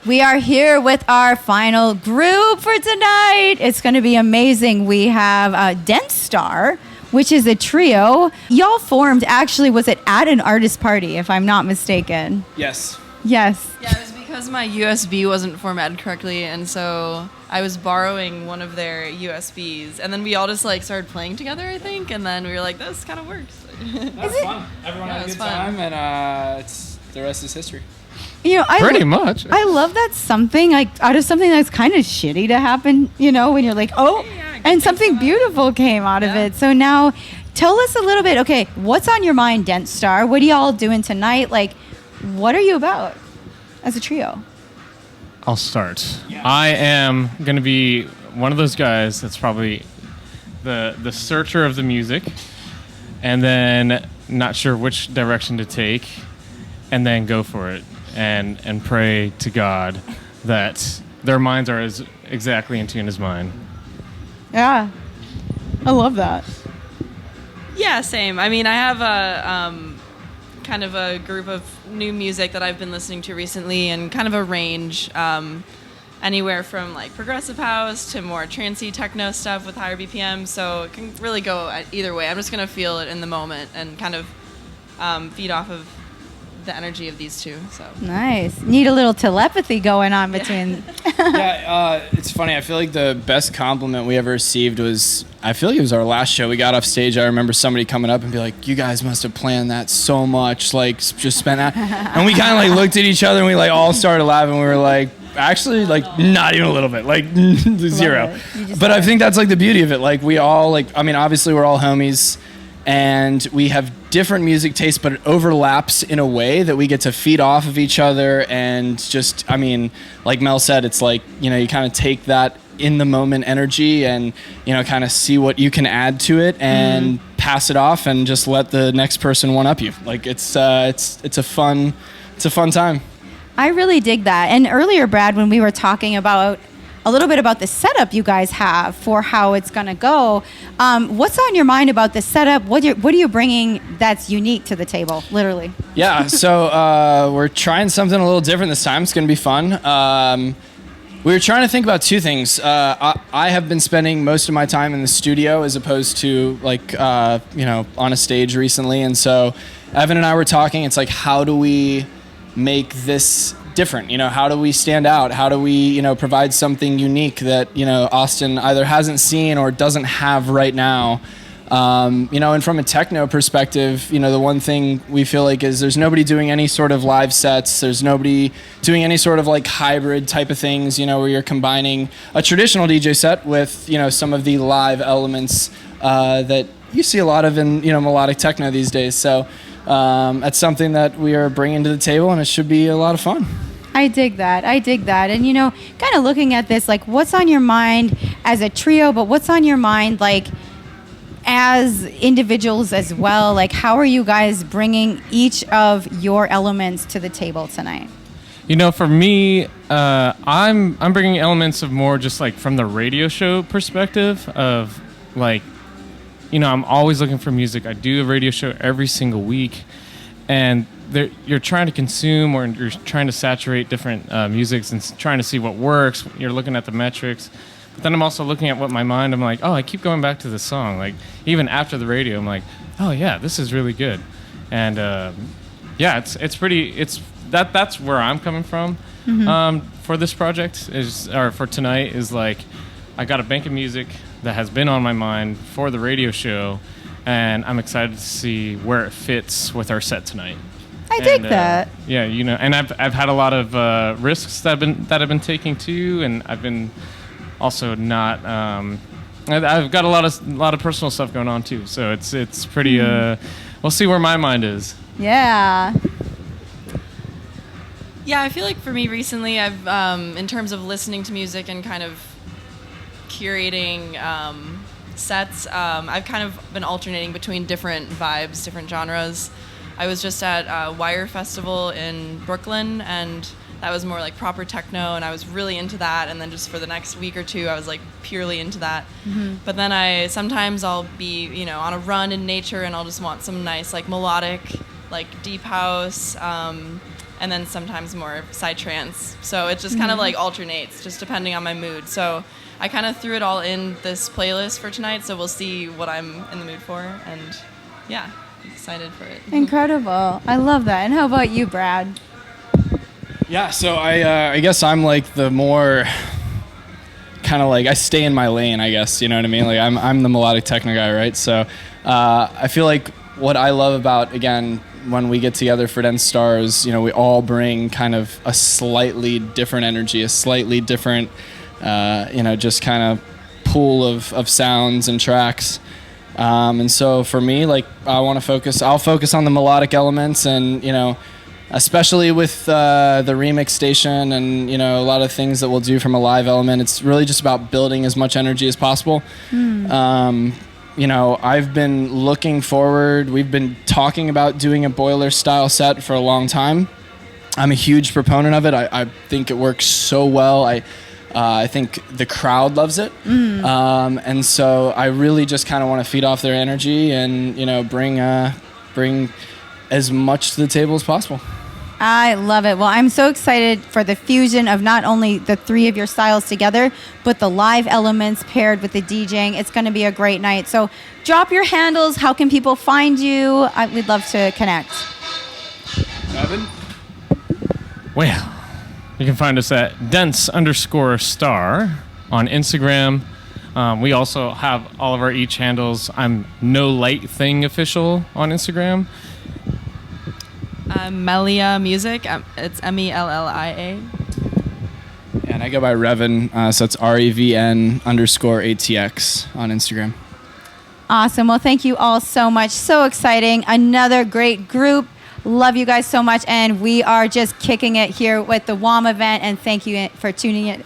We are here with our final group for tonight. It's going to be amazing. We have Dent Star, which is a trio. Y'all formed, actually, was it at an artist party, if I'm not mistaken? Yes. Yes. Yeah, it was because my USB wasn't formatted correctly, and so I was borrowing one of their USBs, and then we all just started playing together, I think, and then we were like, this kind of works. That was fun. Everyone had a good time, and the rest is history. You know, Pretty much. I love that something out of something that's kind of shitty to happen, when you're like, and something beautiful came out of it. So now tell us a little bit, okay, what's on your mind, Dent Star? What are y'all doing tonight? What are you about as a trio? I'll start. Yeah. I am going to be one of those guys that's probably the searcher of the music, and then not sure which direction to take, and then go for it. And pray to God that their minds are exactly in tune as mine. Yeah, I love that. Yeah, same. I mean, I have a kind of a group of new music that I've been listening to recently, and kind of a range, anywhere from progressive house to more trancey techno stuff with higher BPM. So it can really go either way. I'm just gonna feel it in the moment and kind of feed off of the energy of these two. So nice. Need a little telepathy going on between. It's funny. I feel like the best compliment we ever received was, I feel like it was our last show. We got off stage. I remember somebody coming up and be like, "You guys must have planned that so much. Just spent that." And we kind of looked at each other and we all started laughing. We were like, actually, not even a little bit, zero. But I think that's the beauty of it. We all obviously we're all homies, and we have different music tastes, but it overlaps in a way that we get to feed off of each other. And just, like Mel said, it's you kind of take that in the moment energy and, kind of see what you can add to it and pass it off and just let the next person one up you. It's a fun time. I really dig that. And earlier, Brad, when we were talking about a little bit about the setup you guys have for how it's going to go, what's on your mind about the setup? What are you bringing that's unique to the table, literally? Yeah, so we're trying something a little different this time. It's going to be fun. We were trying to think about two things. I have been spending most of my time in the studio as opposed to on a stage recently. And so Evan and I were talking. It's how do we make this different? How do we stand out? How do we, provide something unique that, Austin either hasn't seen or doesn't have right now? And from a techno perspective, the one thing we feel is there's nobody doing any sort of live sets. There's nobody doing any sort of hybrid type of things, where you're combining a traditional DJ set with, some of the live elements that you see a lot of in, melodic techno these days. So that's something that we are bringing to the table, and it should be a lot of fun. I dig that. And, kind of looking at this, what's on your mind as a trio, but what's on your mind, as individuals as well? How are you guys bringing each of your elements to the table tonight? For me, I'm bringing elements of more just from the radio show perspective of I'm always looking for music. I do a radio show every single week, and you're trying to consume or you're trying to saturate different musics and trying to see what works. You're looking at the metrics. But then I'm also looking at what my mind, I'm like, oh, I keep going back to this song. Even after the radio, I'm like, oh yeah, this is really good. And it's pretty, that's where I'm coming from for this project or for tonight is I got a bank of music that has been on my mind for the radio show, and I'm excited to see where it fits with our set tonight. I dig that. Yeah, and I've had a lot of risks that I've been taking too, and I've been also not. I've got a lot of personal stuff going on too, so it's pretty. We'll see where my mind is. Yeah. Yeah, I feel for me recently, I've in terms of listening to music and kind of curating sets, I've kind of been alternating between different vibes, different genres. I was just at Wire Festival in Brooklyn, and that was more proper techno, and I was really into that. And then just for the next week or two, I was purely into that. But then sometimes I'll be on a run in nature, and I'll just want some nice melodic deep house, and then sometimes more psytrance. So it just kind of like alternates, just depending on my mood. So I kind of threw it all in this playlist for tonight, so we'll see what I'm in the mood for, and yeah, excited for it. Incredible. I love that. And how about you, Brad? Yeah, so I guess I'm like the more kind of like I stay in my lane, I guess, you know what I mean? Like I'm the melodic techno guy, right? So I feel like what I love about, again, when we get together for Dense Stars, you know, we all bring kind of a slightly different energy, a slightly different, you know, just kind of pool of sounds and tracks. And so for me, like I'll focus on the melodic elements, and, you know, especially with the remix station and, you know, a lot of things that we'll do from a live element, it's really just about building as much energy as possible. You know, I've been looking forward. We've been talking about doing a boiler style set for a long time. I'm a huge proponent of it. I think it works so well. I think the crowd loves it. And so I really just kind of want to feed off their energy and, you know, bring as much to the table as possible. I love it. Well, I'm so excited for the fusion of not only the three of your styles together, but the live elements paired with the DJing. It's going to be a great night. So drop your handles. How can people find you? We'd love to connect. Evan? Well, you can find us at dense_star on Instagram. We also have all of our each handles. I'm No Light Thing Official on Instagram. Melia Music. It's MELLIA. And I go by Revan, so it's REVN_ATX on Instagram. Awesome. Well, thank you all so much. So exciting. Another great group. Love you guys so much. And we are just kicking it here with the WOM event. And thank you for tuning in